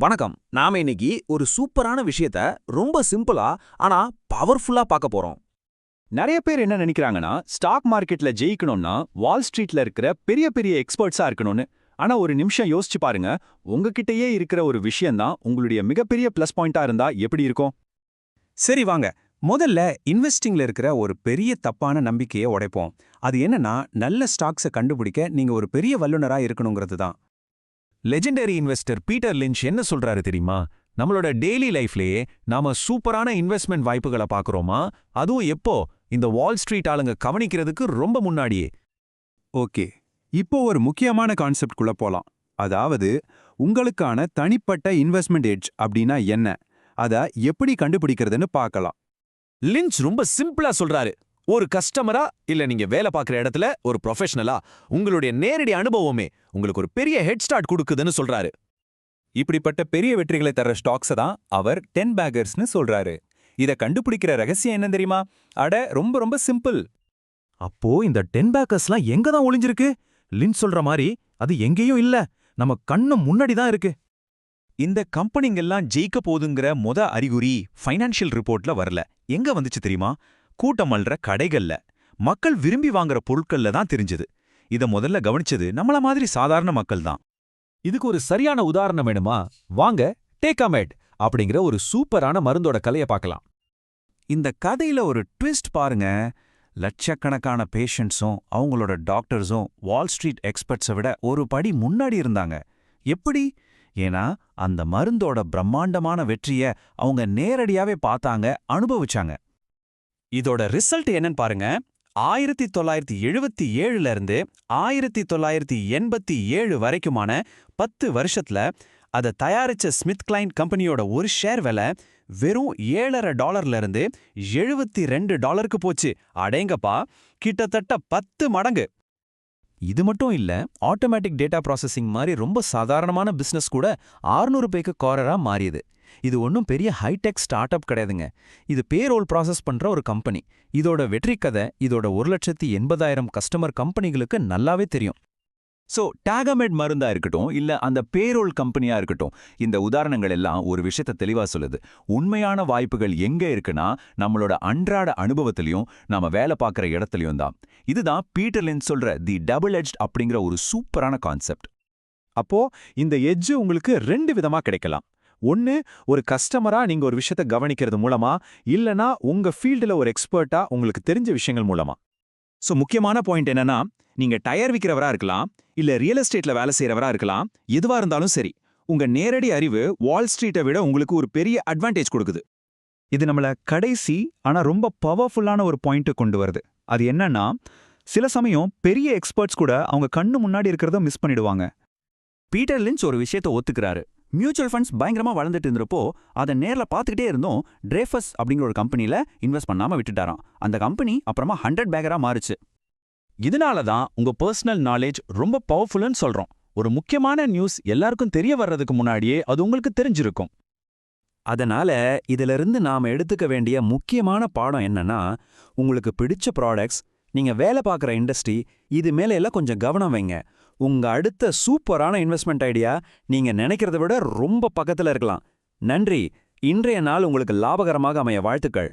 வணக்கம். நாம இன்னைக்கு ஒரு சூப்பரான விஷயத்த ரொம்ப சிம்பிளா ஆனா பவர்ஃபுல்லா பார்க்க போறோம். நிறைய பேர் என்ன நினைக்கிறாங்கன்னா ஸ்டாக் மார்க்கெட்ல ஜெயிக்கணும்னா வால் ஸ்ட்ரீட்ல இருக்கிற பெரிய பெரிய எக்ஸ்பர்ட்ஸா இருக்கணும்னு. ஆனா ஒரு நிமிஷம் யோசிச்சு பாருங்க, உங்ககிட்டயே இருக்கிற ஒரு விஷயம் தான் உங்களுடைய மிகப்பெரிய பிளஸ் பாயிண்டா இருந்தா எப்படி இருக்கும்? சரி வாங்க, முதல்ல இன்வெஸ்டிங்ல இருக்கிற ஒரு பெரிய தப்பான நம்பிக்கையை உடைப்போம். அது என்னன்னா, நல்ல ஸ்டாக்ஸை கண்டுபிடிக்க நீங்க ஒரு பெரிய வல்லுனரா இருக்கணுங்கிறது தான். லெஜெண்டரி இன்வெஸ்டர் பீட்டர் லிஞ்ச் என்ன சொல்றாரு தெரியுமா? நம்மளோட டெய்லி லைஃப்லயே நாம சூப்பரான இன்வெஸ்ட்மெண்ட் வாய்ப்புகளை பார்க்கறோமா, அதுவும் எப்போ இந்த வால் ஸ்ட்ரீட் ஆளுங்க கவனிக்கிறதுக்கு ரொம்ப முன்னாடியே. ஓகே, இப்போ ஒரு முக்கியமான கான்செப்ட்குள்ள போலாம். அதாவது, உங்களுக்கான தனிப்பட்ட இன்வெஸ்ட்மெண்ட் எட்ஜ் அப்படின்னா என்ன, அதை எப்படி கண்டுபிடிக்கிறதுன்னு பார்க்கலாம். லிஞ்ச் ரொம்ப சிம்பிளா சொல்றாரு. ஒரு கஸ்டமரா இல்ல நீங்க வேலை பார்க்குற இடத்துல ஒரு ப்ரொஃபஷனலா உங்களுடைய நேரடி அனுபவமே உங்களுக்கு ஒரு பெரிய ஹெட் ஸ்டார்ட் கொடுக்குதுன்னு சொல்றாரு. இப்படிப்பட்ட பெரிய வெற்றிகளை தர ஸ்டாக்ஸை தான் அவர் 10 பேக்கர்ஸ்னு சொல்றாரு. இதை கண்டுபிடிக்கிற ரகசியம் என்ன தெரியுமா? அட, ரொம்ப ரொம்ப சிம்பிள். அப்போ இந்த 10 பேக்கர்ஸ்லாம் எங்க தான் ஒளிஞ்சிருக்கு? லிஞ்ச் சொல்ற மாதிரி அது எங்கேயும் இல்ல, நம்ம கண்ணு முன்னாடி தான் இருக்கு. இந்த கம்பெனிங்கெல்லாம் ஜெயிக்க போதுங்கிற அறிகுறி ஃபைனான்ஷியல் ரிப்போர்ட்ல வரல. எங்க வந்துச்சு தெரியுமா? கூட்டம் அள்ளுற கடைகள்ல, மக்கள் விரும்பி வாங்குற பொருட்கள்ல தான் தெரிஞ்சது. இத முதல்ல கவனிச்சது நம்மள மாதிரி சாதாரண மக்கள் தான். இதுக்கு ஒரு சரியான உதாரணம் வேணுமா? வாங்க, டேகாமேட் அப்படிங்கிற ஒரு சூப்பரான மருந்தோட கலைய பார்க்கலாம். இந்த கதையில ஒரு ட்விஸ்ட் பாருங்க. லட்சக்கணக்கான பேஷண்ட்ஸும் அவங்களோட டாக்டர்ஸும் வால் ஸ்ட்ரீட் எக்ஸ்பர்ட்ஸை விட ஒரு படி முன்னாடி இருந்தாங்க. எப்படி? ஏன்னா அந்த மருந்தோட பிரம்மாண்டமான வெற்றிய அவங்க நேரடியாவே பார்த்தாங்க, அனுபவிச்சாங்க. இதோட ரிசல்ட் என்னன்னு பாருங்க. 1977ல இருந்து 1987 வரைக்குமான 10 வருஷத்துல அதை தயாரிச்ச ஸ்மித் கிளைன் கம்பெனியோட ஒரு ஷேர் விலை வெறும் $7.50 இருந்து $72 போச்சு. அடேங்கப்பா, கிட்டத்தட்ட 10 மடங்கு. இது மட்டும் இல்ல, ஆட்டோமேட்டிக் டேட்டா ப்ராசஸிங் மாதிரி ரொம்ப சாதாரணமான பிசினஸ் கூட 600 பேக்கு காரரா மாறியது. இது ஒன்றும் பெரிய ஹைடெக் ஸ்டார்ட் அப் கிடையாதுங்க. இது பேரோல் ப்ராசஸ் பண்ற ஒரு கம்பெனி. இதோட வெற்றி கதை இதோட 1,80,000 கஸ்டமர் கம்பெனிகளுக்கு நல்லாவே தெரியும். சோ டேகாமேட் மருந்தா இருக்கட்டும், இல்ல அந்த பேரோல் கம்பெனியா இருக்கட்டும், இந்த உதாரணங்கள் எல்லாம் ஒரு விஷயத்தை தெளிவா சொல்லுது. உண்மையான வாய்ப்புகள் எங்க இருக்குன்னா நம்மளோட அன்றாட அனுபவத்திலையும் நாம வேலை பார்க்குற இடத்துலையும் தான். இதுதான் பீட்டர் லிஞ்ச் சொல்ற தி டபுள் எட்ஜ் அப்படிங்கிற ஒரு சூப்பரான கான்செப்ட். அப்போ இந்த எட்ஜ் உங்களுக்கு 2 விதமா கிடைக்கலாம். ஒன்னு, ஒரு கஸ்டமரா நீங்க ஒரு விஷயத்தை கவனிக்கிறது மூலமா, இல்லனா உங்க ஃபீல்டுல ஒரு எக்ஸ்பர்ட்டா உங்களுக்கு தெரிஞ்ச விஷயங்கள் மூலமா. சோ முக்கியமான பாயிண்ட் என்னன்னா, நீங்க டயர் விக்கிறவரா இருக்கலாம், இல்ல ரியல் எஸ்டேட்ல வேலை செய்யறவரா இருக்கலாம், எதுவா இருந்தாலும் சரி, உங்க நேரடி அறிவு வால் ஸ்ட்ரீட்டை விட உங்களுக்கு ஒரு பெரிய அட்வான்டேஜ் கொடுக்குது. இது நம்மள கடைசி ஆனா ரொம்ப பவர்ஃபுல்லான ஒரு பாயிண்ட் கொண்டு வருது. அது என்னன்னா, சில சமயம் பெரிய எக்ஸ்பர்ட்ஸ் கூட அவங்க கண்ணு முன்னாடி இருக்கிறத மிஸ் பண்ணிடுவாங்க. பீட்டர் லிஞ்ச் ஒரு விஷயத்தை ஒத்துக்கிறாரு. மியூச்சுவல் ஃபண்ட்ஸ் பயங்கரமா வளர்ந்துட்டு இருந்தப்போ அதை நேர்ல பார்த்துக்கிட்டே இருந்தோம். ட்ரேஃபஸ் அப்படிங்கிற ஒரு கம்பெனில இன்வெஸ்ட் பண்ணாம விட்டுட்டாராம். அந்த கம்பெனி அப்புறமா 100 பேக்கரா மாறுச்சு. இதனால தான் உங்க பர்சனல் நாலேஜ் ரொம்ப பவர்ஃபுல்னு சொல்றோம். ஒரு முக்கியமான நியூஸ் எல்லாருக்கும் தெரிய வர்றதுக்கு முன்னாடியே அது உங்களுக்கு தெரிஞ்சிருக்கும். அதனால இதிலிருந்து நாம எடுத்துக்க வேண்டிய முக்கியமான பாடம் என்னன்னா, உங்களுக்கு பிடிச்ச ப்ராடக்ட்ஸ், நீங்க வேலை பார்க்குற இண்டஸ்ட்ரி, இது மேல எல்லாம் கொஞ்சம் கவனம் வைங்க. உங்க அடுத்த சூப்பரான இன்வெஸ்ட்மெண்ட் ஐடியா நீங்க நினைக்கிறத விட ரொம்ப பக்கத்துல இருக்கலாம். நன்றி. இன்றைய நாள் உங்களுக்கு லாபகரமாக அமைய வாழ்த்துக்கள்.